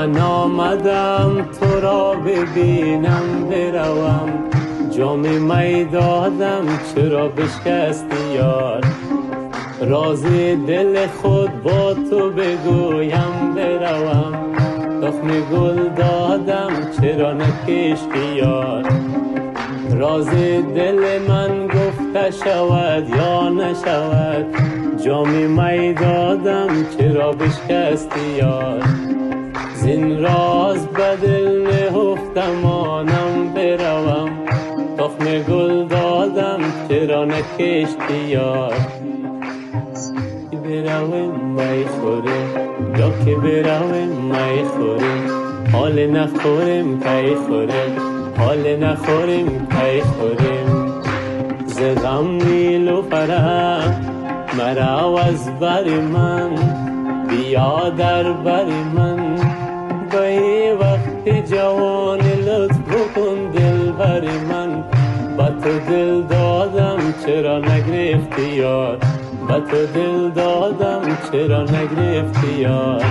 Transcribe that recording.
من آمدم تو را ببینم بروم، جام می دادم چرا بشکستی یار. راز دل خود با تو بگویم بروم، تخم گل دادم چرا نکشتی یار. راز دل من گفته شود یا نشود، جام می دادم چرا بشکستی یار. زین راز به دل نهفتم آنم بروم، تخم گل دادم چرا نکشتی یار. برویم می خوریم یا که برویم می خوریم، حال نخوریم کی خوریم، حال نخوریم کی خوریم. ز غم نیلوفره مرا از بر من، بیا در بر من به وقت جوان لطف بکن دل بر من. با تو دل دادم چرا نگرفتی یار، با تو دل دادم چرا نگرفتی یار.